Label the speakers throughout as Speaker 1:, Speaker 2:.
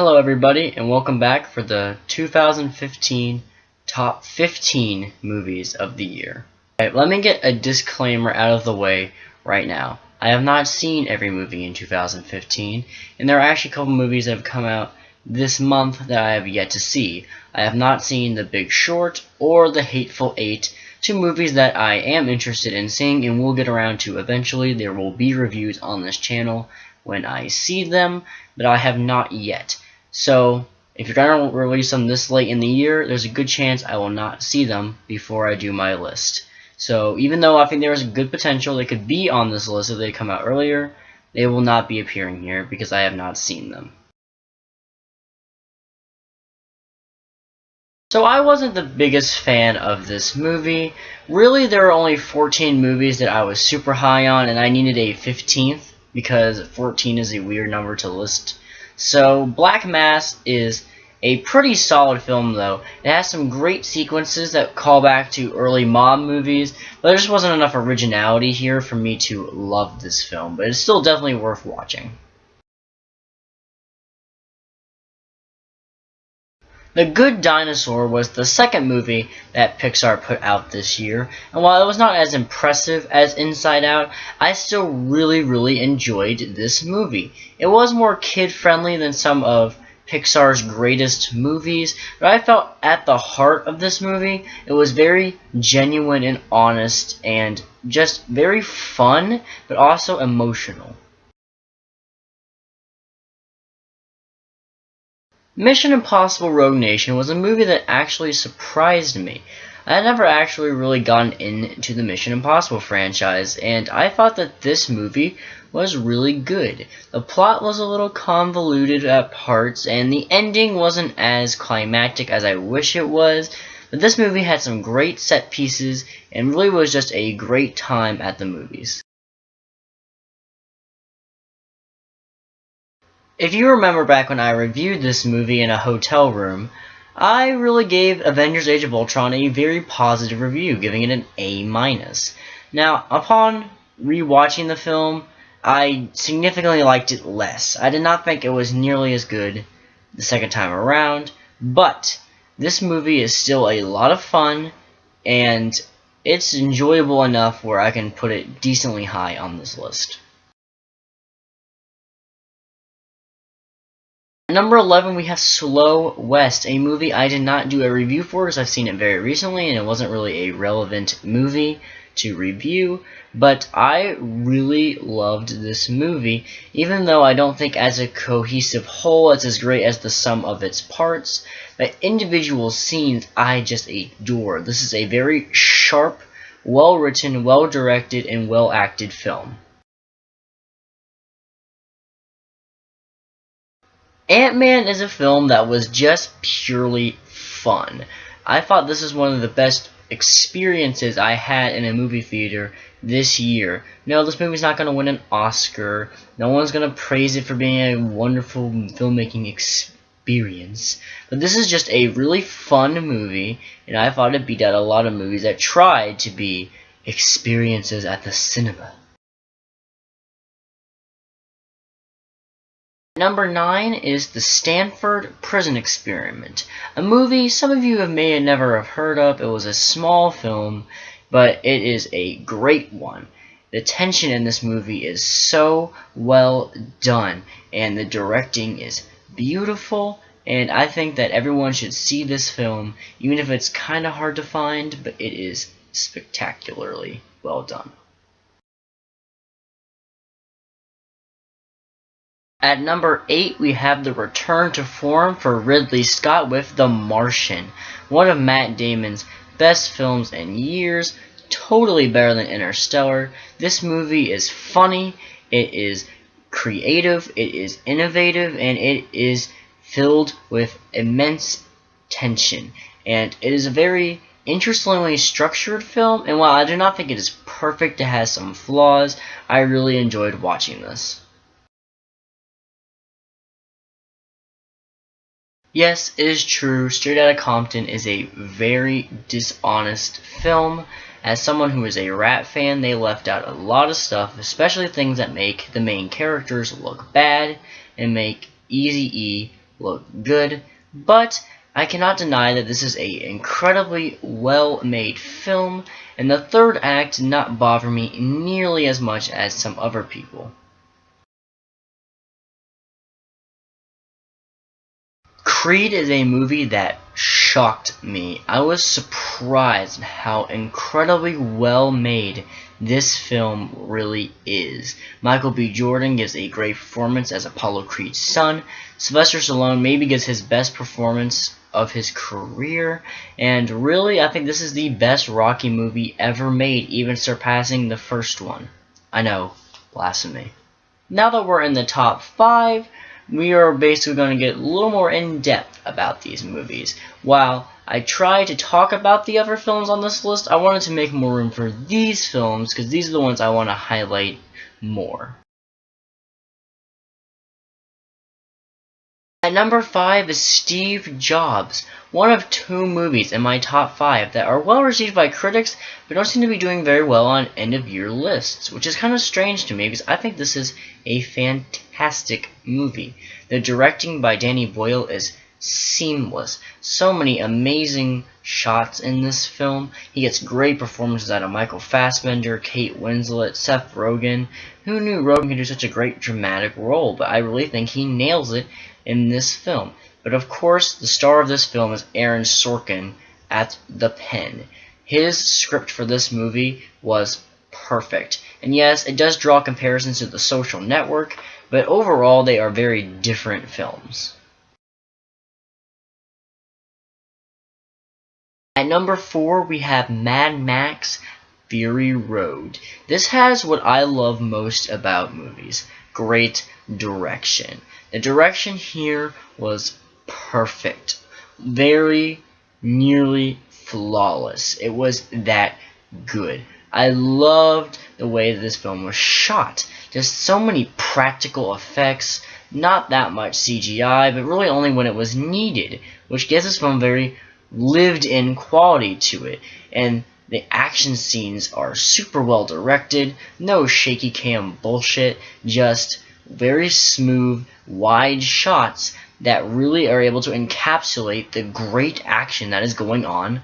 Speaker 1: Hello everybody, and welcome back for the 2015 Top 15 Movies of the Year. Alright, let me get a disclaimer out of the way right now. I have not seen every movie in 2015, and there are actually a couple movies that have come out this month that I have yet to see. I have not seen The Big Short or The Hateful Eight, two movies that I am interested in seeing and will get around to eventually. There will be reviews on this channel when I see them, but I have not yet. So, if you're going to release them this late in the year, there's a good chance I will not see them before I do my list. So, even though I think there is a good potential they could be on this list if they come out earlier, they will not be appearing here because I have not seen them. So I wasn't the biggest fan of this movie. Really, there are only 14 movies that I was super high on, and I needed a 15th because 14 is a weird number to list. So Black Mass is a pretty solid film, though. It has some great sequences that call back to early mob movies, but there just wasn't enough originality here for me to love this film, but it's still definitely worth watching. The Good Dinosaur was the second movie that Pixar put out this year, and while it was not as impressive as Inside Out, I still really enjoyed this movie. It was more kid-friendly than some of Pixar's greatest movies, but I felt at the heart of this movie, it was very genuine and honest, and just very fun, but also emotional. Mission Impossible Rogue Nation was a movie that actually surprised me. I had never actually really gotten into the Mission Impossible franchise, and I thought that this movie was really good. The plot was a little convoluted at parts, and the ending wasn't as climactic as I wish it was, but this movie had some great set pieces, and really was just a great time at the movies. If you remember back when I reviewed this movie in a hotel room, I really gave Avengers Age of Ultron a very positive review, giving it an A-. Now, upon rewatching the film, I significantly liked it less. I did not think it was nearly as good the second time around, but this movie is still a lot of fun, and it's enjoyable enough where I can put it decently high on this list. Number 11, we have Slow West, a movie I did not do a review for because I've seen it very recently and it wasn't really a relevant movie to review, but I really loved this movie, even though I don't think as a cohesive whole it's as great as the sum of its parts. The individual scenes I just adore. This is a very sharp, well-written, well-directed, and well-acted film. AntMan is a film that was just purely fun. I thought this is one of the best experiences I had in a movie theater this year. No, this movie's not going to win an Oscar. No one's going to praise it for being a wonderful filmmaking experience. But this is just a really fun movie, and I thought it beat out a lot of movies that tried to be experiences at the cinema. Number 9 is The Stanford Prison Experiment, a movie some of you may never have heard of. It was a small film, but it is a great one. The tension in this movie is so well done, and the directing is beautiful, and I think that everyone should see this film, even if it's kind of hard to find, but it is spectacularly well done. At number 8, we have the return to form for Ridley Scott with The Martian, one of Matt Damon's best films in years, totally better than Interstellar. This movie is funny, it is creative, it is innovative, and it is filled with immense tension. And it is a very interestingly structured film, and while I do not think it is perfect, it has some flaws, I really enjoyed watching this. Yes, it is true, Straight Outta Compton is a very dishonest film. As someone who is a Rat fan, they left out a lot of stuff, especially things that make the main characters look bad and make Eazy-E look good, but I cannot deny that this is an incredibly well-made film, and the third act did not bother me nearly as much as some other people. Creed is a movie that shocked me. I was surprised at how incredibly well made this film really is. Michael B. Jordan gives a great performance as Apollo Creed's son. Sylvester Stallone maybe gives his best performance of his career, and really I think this is the best Rocky movie ever made, even surpassing the first one. I know, blasphemy. Now that we're in the top 5, we are basically going to get a little more in-depth about these movies. While I try to talk about the other films on this list, I wanted to make more room for these films, because these are the ones I want to highlight more. At number 5 is Steve Jobs, one of 2 movies in my top 5 that are well received by critics, but don't seem to be doing very well on end-of-year lists, which is kind of strange to me because I think this is a fantastic movie. The directing by Danny Boyle is seamless. So many amazing shots in this film. He gets great performances out of Michael Fassbender, Kate Winslet, Seth Rogen. Who knew Rogen could do such a great dramatic role? But I really think he nails it in this film. But of course, the star of this film is Aaron Sorkin at the pen. His script for this movie was perfect. And yes, it does draw comparisons to The Social Network, but overall they are very different films. At number 4, we have Mad Max Fury Road. This has what I love most about movies: great direction. The direction here was perfect. Very nearly flawless. It was that good. I loved the way that this film was shot. Just so many practical effects, not that much CGI, but really only when it was needed, which gives this film very lived-in quality to it. And the action scenes are super well directed, no shaky cam bullshit, just very smooth, wide shots that really are able to encapsulate the great action that is going on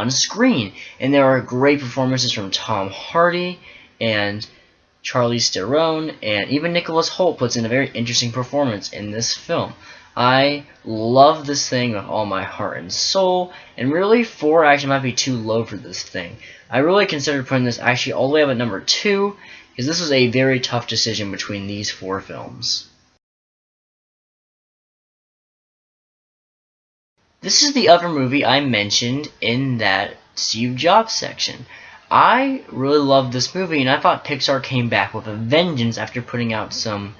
Speaker 1: screen. And there are great performances from Tom Hardy and Charlize Theron, and even Nicholas Hoult puts in a very interesting performance in this film. I love this thing with all my heart and soul, and really 4 actually might be too low for this thing. I really considered putting this actually all the way up at number 2, because this was a very tough decision between these 4 films. This is the other movie I mentioned in that Steve Jobs section. I really loved this movie, and I thought Pixar came back with a vengeance after putting out some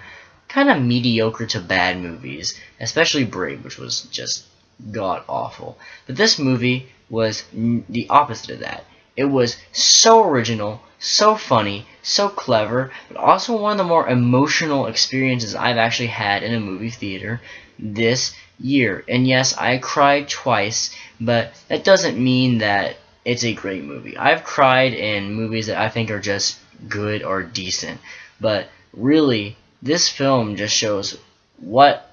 Speaker 1: kind of mediocre to bad movies, especially Brave, which was just god-awful. But this movie was the opposite of that. It was so original, so funny, so clever, but also one of the more emotional experiences I've actually had in a movie theater this year. And yes, I cried twice, but that doesn't mean that it's a great movie. I've cried in movies that I think are just good or decent, but really, this film just shows what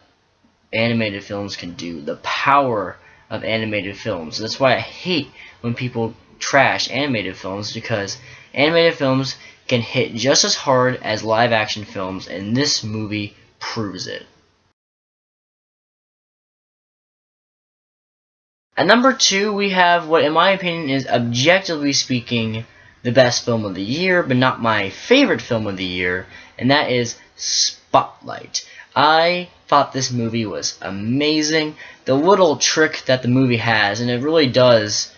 Speaker 1: animated films can do, the power of animated films. That's why I hate when people trash animated films, because animated films can hit just as hard as live action films, and this movie proves it. At number 2, we have what, in my opinion, is objectively speaking the best film of the year, but not my favorite film of the year, and that is Spotlight. I thought this movie was amazing. The little trick that the movie has, and it really does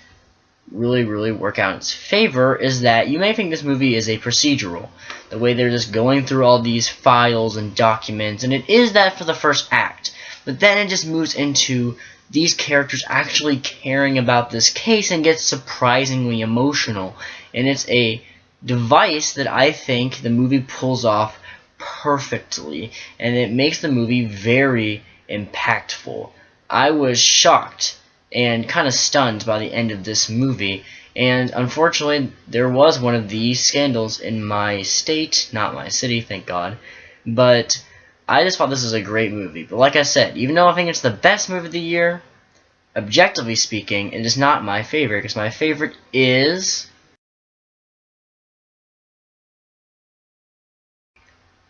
Speaker 1: really work out in its favor, is that you may think this movie is a procedural. The way they're just going through all these files and documents, and it is that for the first act. But then it just moves into these characters actually caring about this case and gets surprisingly emotional. And it's a device that I think the movie pulls off perfectly, and it makes the movie very impactful. I was shocked and kind of stunned by the end of this movie, and unfortunately there was one of these scandals in my state, not my city, thank God, but I just thought this was a great movie. But like I said, even though I think it's the best movie of the year, objectively speaking, it is not my favorite, because my favorite is...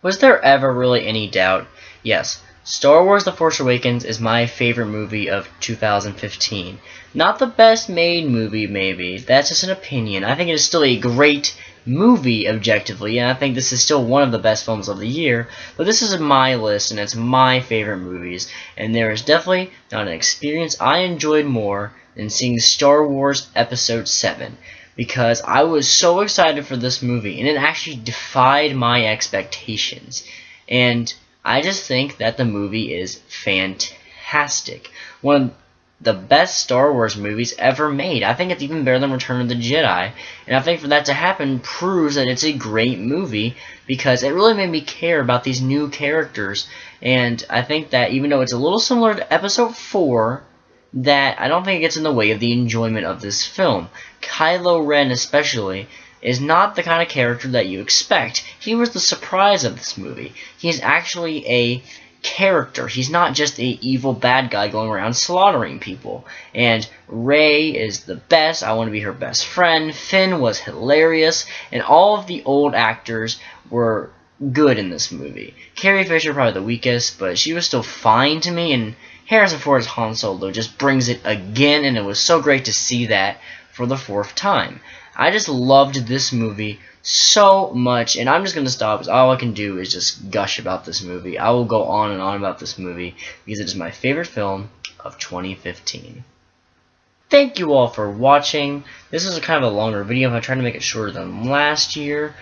Speaker 1: Was there ever really any doubt? Yes, Star Wars The Force Awakens is my favorite movie of 2015. Not the best made movie, maybe. That's just an opinion. I think it is still a great movie, objectively, and I think this is still one of the best films of the year. But this is my list, and it's my favorite movies. And there is definitely not an experience I enjoyed more than seeing Star Wars Episode 7. Because I was so excited for this movie, and it actually defied my expectations. And I just think that the movie is fantastic. One of the best Star Wars movies ever made. I think it's even better than Return of the Jedi. And I think for that to happen proves that it's a great movie, because it really made me care about these new characters. And I think that even though it's a little similar to Episode 4, that I don't think it gets in the way of the enjoyment of this film. Kylo Ren especially is not the kind of character that you expect. He was the surprise of this movie. He is actually a character. He's not just an evil bad guy going around slaughtering people. And Rey is the best. I want to be her best friend. Finn was hilarious. And all of the old actors were good in this movie. Carrie Fisher probably the weakest, but she was still fine to me. And Harrison Ford's Han Solo just brings it again, and it was so great to see that for the 4th time. I just loved this movie so much, and I'm just going to stop, because all I can do is just gush about this movie. I will go on and on about this movie, because it is my favorite film of 2015. Thank you all for watching. This is a kind of a longer video. I tried to make it shorter than last year.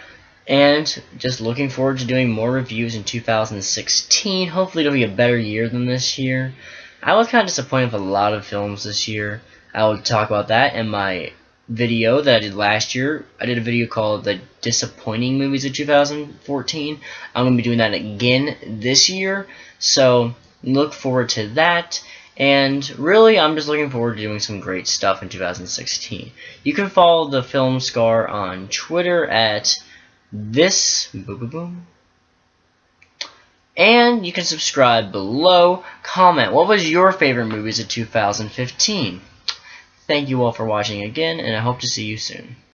Speaker 1: And just looking forward to doing more reviews in 2016. Hopefully it'll be a better year than this year. I was kind of disappointed with a lot of films this year. I will talk about that in my video that I did last year. I did a video called The Disappointing Movies of 2014. I'm going to be doing that again this year. So look forward to that. And really, I'm just looking forward to doing some great stuff in 2016. You can follow the Filmscar on Twitter at this boom boom boom, and you can subscribe below. Comment what was your favorite movies of 2015. Thank you all for watching again, and I hope to see you soon.